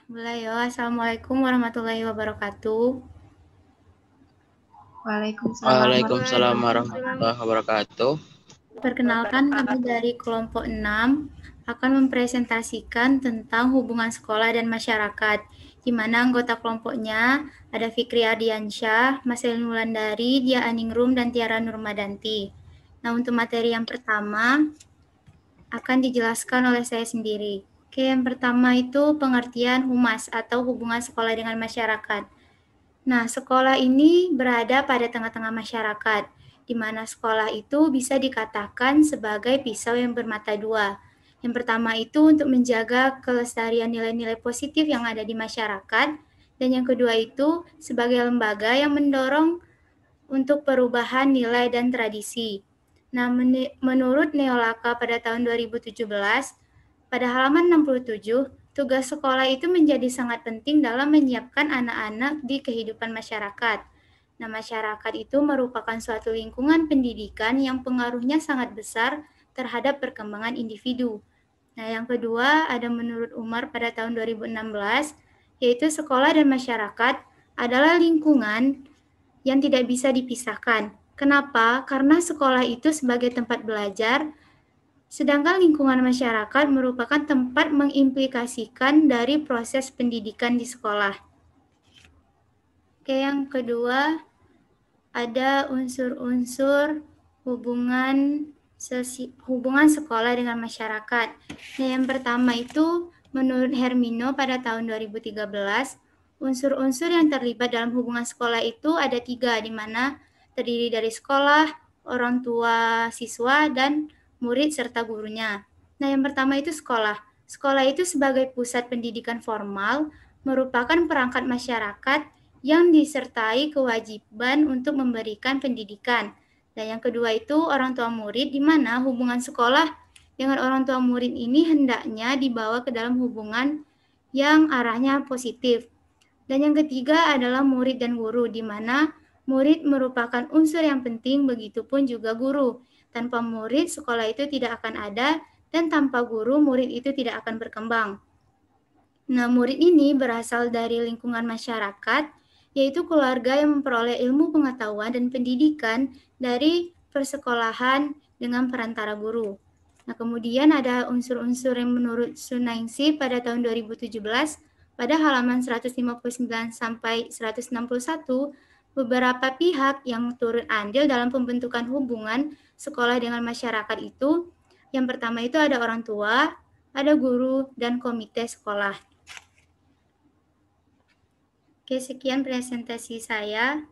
Mulai ya. Assalamualaikum warahmatullahi wabarakatuh. Waalaikumsalam warahmatullahi wabarakatuh. Perkenalkan, kami dari kelompok 6 akan mempresentasikan tentang hubungan sekolah dan masyarakat, di mana anggota kelompoknya ada Fikri Ardiansyah, Mas Elin Wulandari, Dia Aningrum, dan Tiara Nurmadanti. Nah, untuk materi yang pertama akan dijelaskan oleh saya sendiri. Oke, yang pertama itu pengertian humas atau hubungan sekolah dengan masyarakat. Nah, sekolah ini berada pada tengah-tengah masyarakat, di mana sekolah itu bisa dikatakan sebagai pisau yang bermata dua. Yang pertama itu untuk menjaga kelestarian nilai-nilai positif yang ada di masyarakat, dan yang kedua itu sebagai lembaga yang mendorong untuk perubahan nilai dan tradisi. Nah, menurut Neolaka pada tahun 2017, pada halaman 67, tugas sekolah itu menjadi sangat penting dalam menyiapkan anak-anak di kehidupan masyarakat. Nah, masyarakat itu merupakan suatu lingkungan pendidikan yang pengaruhnya sangat besar terhadap perkembangan individu. Nah, yang kedua ada menurut Umar pada tahun 2016, yaitu sekolah dan masyarakat adalah lingkungan yang tidak bisa dipisahkan. Kenapa? Karena sekolah itu sebagai tempat belajar, sedangkan lingkungan masyarakat merupakan tempat mengimplikasikan dari proses pendidikan di sekolah. Oke, yang kedua ada unsur-unsur hubungan sekolah dengan masyarakat. Nah, yang pertama itu menurut Hermino pada tahun 2013, unsur-unsur yang terlibat dalam hubungan sekolah itu ada 3, di mana terdiri dari sekolah, orang tua siswa, dan murid serta gurunya. Nah, yang pertama itu sekolah. Sekolah itu sebagai pusat pendidikan formal merupakan perangkat masyarakat yang disertai kewajiban untuk memberikan pendidikan. Dan yang kedua itu orang tua murid, di mana hubungan sekolah dengan orang tua murid ini hendaknya dibawa ke dalam hubungan yang arahnya positif. Dan yang ketiga adalah murid dan guru, di mana murid merupakan unsur yang penting, begitupun juga guru. Tanpa murid, sekolah itu tidak akan ada, dan tanpa guru, murid itu tidak akan berkembang. Nah, murid ini berasal dari lingkungan masyarakat, yaitu keluarga yang memperoleh ilmu pengetahuan dan pendidikan dari persekolahan dengan perantara guru. Nah, kemudian ada unsur-unsur yang menurut Sunaingsi pada tahun 2017, pada halaman 159 sampai 161, beberapa pihak yang turut andil dalam pembentukan hubungan sekolah dengan masyarakat itu, yang pertama itu ada orang tua, ada guru, dan komite sekolah. Oke, sekian presentasi saya.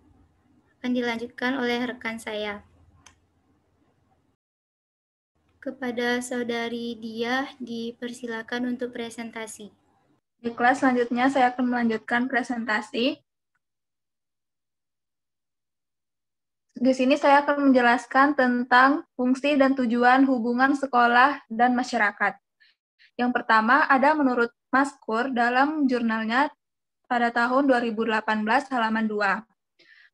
Akan dilanjutkan oleh rekan saya. Kepada saudari Diah, dipersilakan untuk presentasi. Di kelas selanjutnya saya akan melanjutkan presentasi. Di sini saya akan menjelaskan tentang fungsi dan tujuan hubungan sekolah dan masyarakat. Yang pertama ada menurut Maskur dalam jurnalnya pada tahun 2018 halaman 2.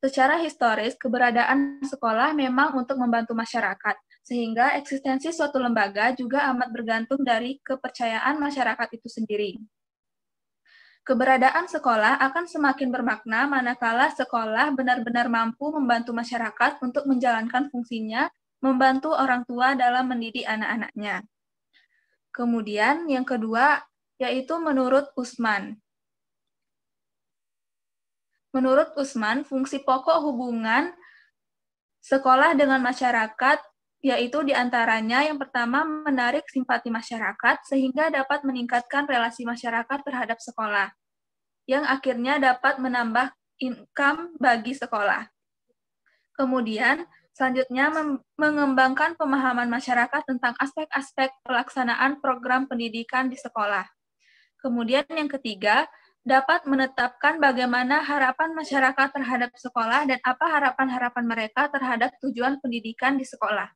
Secara historis, keberadaan sekolah memang untuk membantu masyarakat, sehingga eksistensi suatu lembaga juga amat bergantung dari kepercayaan masyarakat itu sendiri. Keberadaan sekolah akan semakin bermakna manakala sekolah benar-benar mampu membantu masyarakat untuk menjalankan fungsinya, membantu orang tua dalam mendidik anak-anaknya. Kemudian yang kedua, yaitu menurut Usman. Menurut Usman, fungsi pokok hubungan sekolah dengan masyarakat yaitu diantaranya yang pertama menarik simpati masyarakat sehingga dapat meningkatkan relasi masyarakat terhadap sekolah, yang akhirnya dapat menambah income bagi sekolah. Kemudian, selanjutnya mengembangkan pemahaman masyarakat tentang aspek-aspek pelaksanaan program pendidikan di sekolah. Kemudian yang ketiga, dapat menetapkan bagaimana harapan masyarakat terhadap sekolah dan apa harapan-harapan mereka terhadap tujuan pendidikan di sekolah.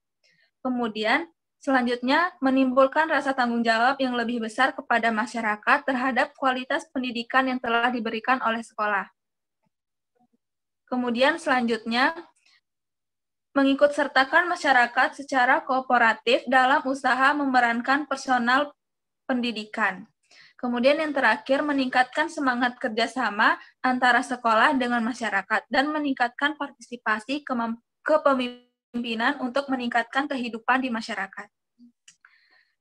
Kemudian, selanjutnya menimbulkan rasa tanggung jawab yang lebih besar kepada masyarakat terhadap kualitas pendidikan yang telah diberikan oleh sekolah. Kemudian selanjutnya, mengikut sertakan masyarakat secara kooperatif dalam usaha memerankan personal pendidikan. Kemudian yang terakhir, meningkatkan semangat kerjasama antara sekolah dengan masyarakat dan meningkatkan partisipasi kepemimpinan untuk meningkatkan kehidupan di masyarakat.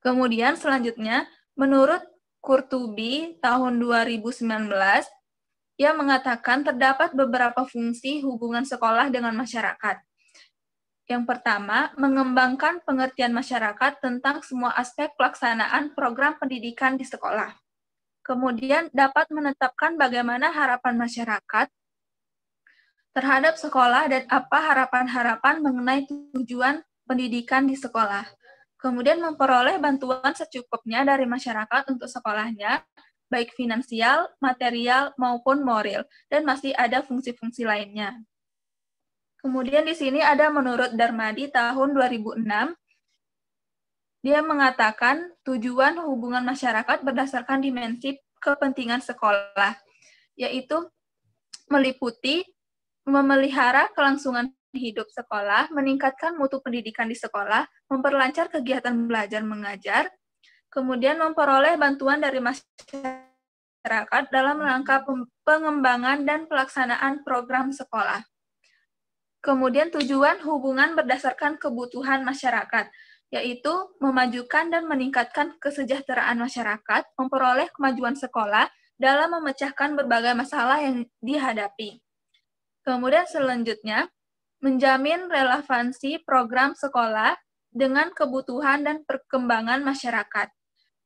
Kemudian selanjutnya, menurut Qurtubi tahun 2019, ia mengatakan terdapat beberapa fungsi hubungan sekolah dengan masyarakat. Yang pertama, mengembangkan pengertian masyarakat tentang semua aspek pelaksanaan program pendidikan di sekolah. Kemudian dapat menetapkan bagaimana harapan masyarakat terhadap sekolah dan apa harapan-harapan mengenai tujuan pendidikan di sekolah. Kemudian memperoleh bantuan secukupnya dari masyarakat untuk sekolahnya, baik finansial, material, maupun moral, dan masih ada fungsi-fungsi lainnya. Kemudian di sini ada menurut Darmadi tahun 2006, dia mengatakan tujuan hubungan masyarakat berdasarkan dimensi kepentingan sekolah, yaitu meliputi memelihara kelangsungan hidup sekolah, meningkatkan mutu pendidikan di sekolah, memperlancar kegiatan belajar mengajar, kemudian memperoleh bantuan dari masyarakat dalam rangka pengembangan dan pelaksanaan program sekolah. Kemudian tujuan hubungan berdasarkan kebutuhan masyarakat, yaitu memajukan dan meningkatkan kesejahteraan masyarakat, memperoleh kemajuan sekolah dalam memecahkan berbagai masalah yang dihadapi. Kemudian selanjutnya, menjamin relevansi program sekolah dengan kebutuhan dan perkembangan masyarakat.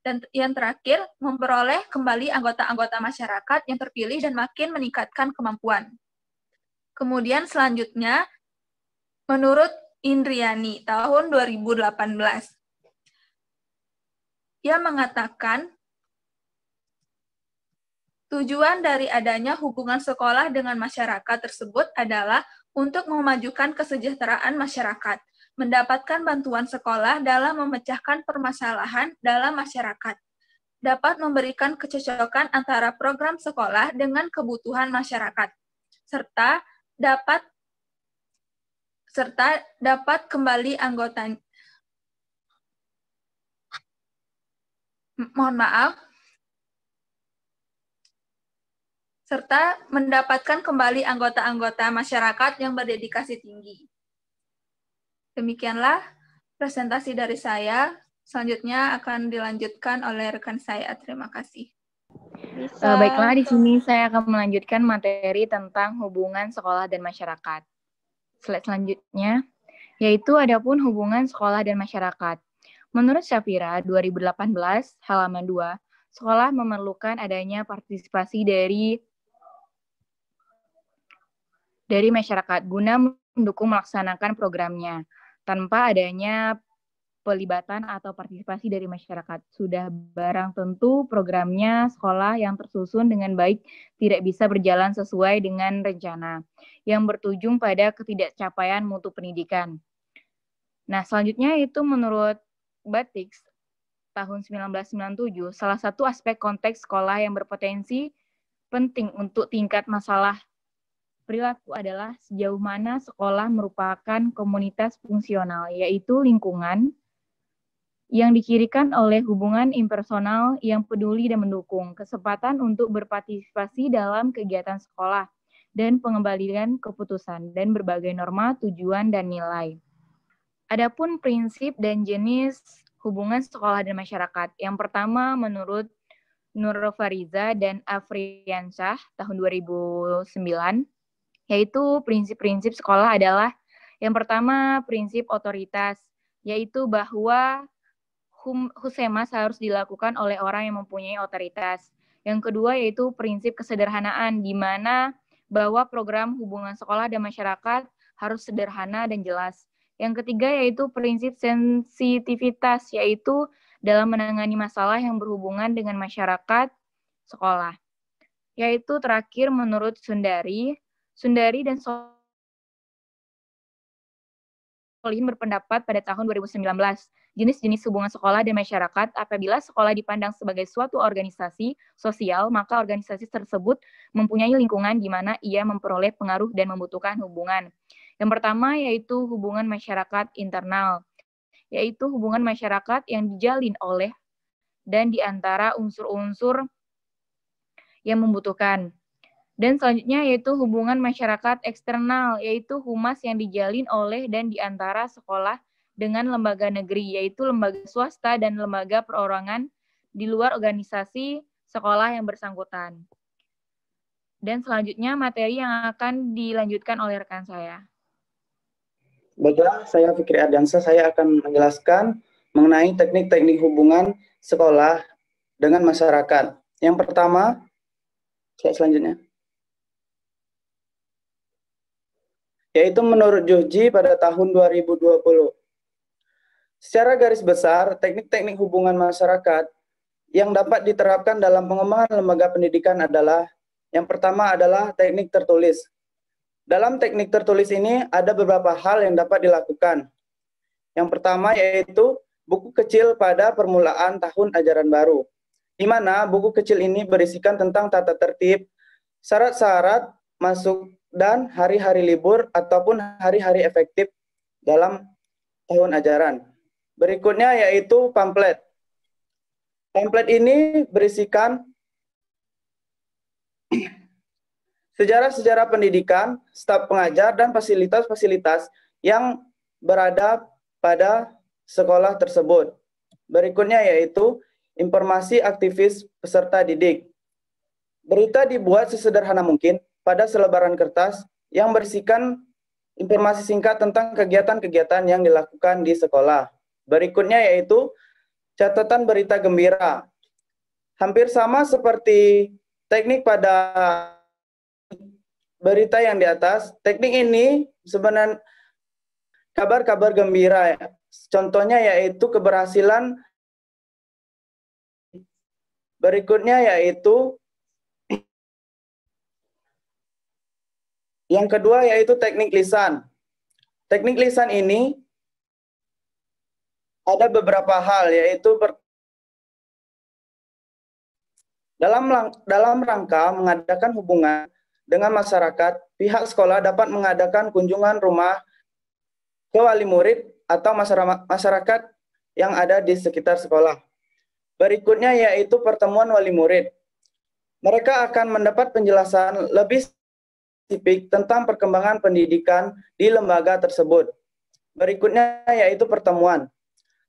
Dan yang terakhir, memperoleh kembali anggota-anggota masyarakat yang terpilih dan makin meningkatkan kemampuan. Kemudian selanjutnya, menurut Indriani tahun 2018, ia mengatakan tujuan dari adanya hubungan sekolah dengan masyarakat tersebut adalah untuk memajukan kesejahteraan masyarakat, mendapatkan bantuan sekolah dalam memecahkan permasalahan dalam masyarakat, dapat memberikan kecocokan antara program sekolah dengan kebutuhan masyarakat, serta dapat kembali anggota. Serta mendapatkan kembali anggota-anggota masyarakat yang berdedikasi tinggi. Demikianlah presentasi dari saya. Selanjutnya akan dilanjutkan oleh rekan saya. Terima kasih. Baiklah, di sini saya akan melanjutkan materi tentang hubungan sekolah dan masyarakat. Slide selanjutnya, yaitu adapun hubungan sekolah dan masyarakat. Menurut Shafira, 2018, halaman 2, sekolah memerlukan adanya partisipasi dari masyarakat guna mendukung melaksanakan programnya. Tanpa adanya pelibatan atau partisipasi dari masyarakat, sudah barang tentu programnya sekolah yang tersusun dengan baik tidak bisa berjalan sesuai dengan rencana, yang berujung pada ketidakcapaian mutu pendidikan. Nah, selanjutnya itu menurut Batix, tahun 1997, salah satu aspek konteks sekolah yang berpotensi penting untuk tingkat masalah perilaku adalah sejauh mana sekolah merupakan komunitas fungsional, yaitu lingkungan yang dicirikan oleh hubungan impersonal yang peduli dan mendukung, kesempatan untuk berpartisipasi dalam kegiatan sekolah, dan pengembalian keputusan, dan berbagai norma, tujuan, dan nilai. Adapun prinsip dan jenis hubungan sekolah dan masyarakat. Yang pertama menurut Nur Fariza dan Afriansyah tahun 2009, yaitu prinsip-prinsip sekolah adalah yang pertama prinsip otoritas, yaitu bahwa Husemas harus dilakukan oleh orang yang mempunyai otoritas. Yang kedua yaitu prinsip kesederhanaan, di mana bahwa program hubungan sekolah dan masyarakat harus sederhana dan jelas. Yang ketiga yaitu prinsip sensitivitas, yaitu dalam menangani masalah yang berhubungan dengan masyarakat sekolah. Yaitu terakhir menurut Sundari dan Solin berpendapat pada tahun 2019, jenis-jenis hubungan sekolah dan masyarakat apabila sekolah dipandang sebagai suatu organisasi sosial, maka organisasi tersebut mempunyai lingkungan di mana ia memperoleh pengaruh dan membutuhkan hubungan. Yang pertama yaitu hubungan masyarakat internal, yaitu hubungan masyarakat yang dijalin oleh dan di antara unsur-unsur yang membutuhkan. Dan selanjutnya yaitu hubungan masyarakat eksternal, yaitu humas yang dijalin oleh dan di antara sekolah dengan lembaga negeri, yaitu lembaga swasta dan lembaga perorangan di luar organisasi sekolah yang bersangkutan. Dan selanjutnya materi yang akan dilanjutkan oleh rekan saya. Baiklah, saya Fikri Ardiansyah, saya akan menjelaskan mengenai teknik-teknik hubungan sekolah dengan masyarakat. Yang pertama, selanjutnya, yaitu menurut Juhji pada tahun 2020. Secara garis besar, teknik-teknik hubungan masyarakat yang dapat diterapkan dalam pengembangan lembaga pendidikan adalah, yang pertama adalah teknik tertulis. Dalam teknik tertulis ini ada beberapa hal yang dapat dilakukan. Yang pertama yaitu buku kecil pada permulaan tahun ajaran baru, di mana buku kecil ini berisikan tentang tata tertib, syarat-syarat masuk, dan hari-hari libur ataupun hari-hari efektif dalam tahun ajaran. Berikutnya yaitu pamflet. Pamflet ini berisikan sejarah-sejarah pendidikan, staf pengajar, dan fasilitas-fasilitas yang berada pada sekolah tersebut. Berikutnya yaitu informasi aktivis peserta didik. Berita dibuat sesederhana mungkin pada selebaran kertas yang berisikan informasi singkat tentang kegiatan-kegiatan yang dilakukan di sekolah. Berikutnya yaitu catatan berita gembira. Hampir sama seperti teknik pada berita yang di atas, teknik ini sebenarnya kabar-kabar gembira. Contohnya yaitu keberhasilan. Berikutnya yaitu yang kedua yaitu teknik lisan. Teknik lisan ini ada beberapa hal, yaitu dalam rangka mengadakan hubungan dengan masyarakat, pihak sekolah dapat mengadakan kunjungan rumah ke wali murid atau masyarakat yang ada di sekitar sekolah. Berikutnya yaitu pertemuan wali murid. Mereka akan mendapat penjelasan lebih spesifik tentang perkembangan pendidikan di lembaga tersebut. Berikutnya yaitu pertemuan.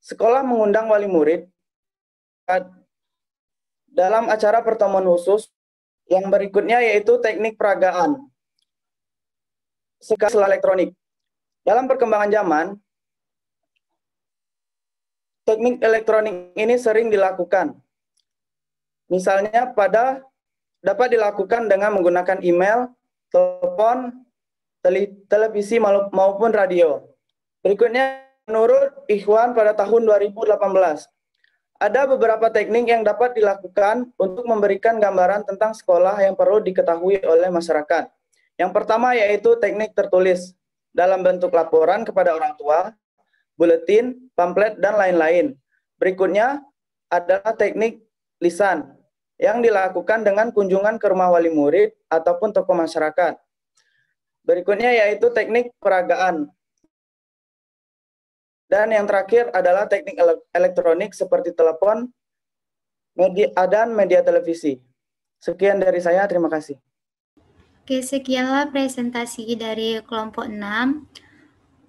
Sekolah mengundang wali murid dalam acara pertemuan khusus. Yang berikutnya yaitu teknik peragaan. Sekolah elektronik. Dalam perkembangan zaman, teknik elektronik ini sering dilakukan. Misalnya dapat dilakukan dengan menggunakan email, telepon, televisi maupun radio. Berikutnya menurut Ikhwan pada tahun 2018, ada beberapa teknik yang dapat dilakukan untuk memberikan gambaran tentang sekolah yang perlu diketahui oleh masyarakat. Yang pertama yaitu teknik tertulis dalam bentuk laporan kepada orang tua, buletin, pamflet, dan lain-lain. Berikutnya adalah teknik lisan yang dilakukan dengan kunjungan ke rumah wali murid ataupun tokoh masyarakat. Berikutnya yaitu teknik peragaan. Dan yang terakhir adalah teknik elektronik seperti telepon, dan media televisi. Sekian dari saya, terima kasih. Oke, sekianlah presentasi dari kelompok 6.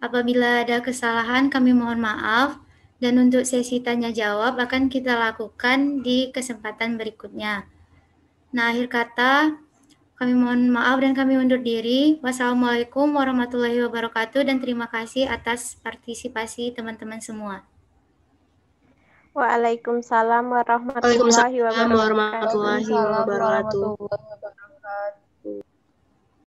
Apabila ada kesalahan, kami mohon maaf. Dan untuk sesi tanya jawab akan kita lakukan di kesempatan berikutnya. Nah, akhir kata, kami mohon maaf dan kami undur diri. Wassalamualaikum warahmatullahi wabarakatuh dan terima kasih atas partisipasi teman-teman semua. Waalaikumsalam warahmatullahi wabarakatuh. Warahmatullahi wabarakatuh.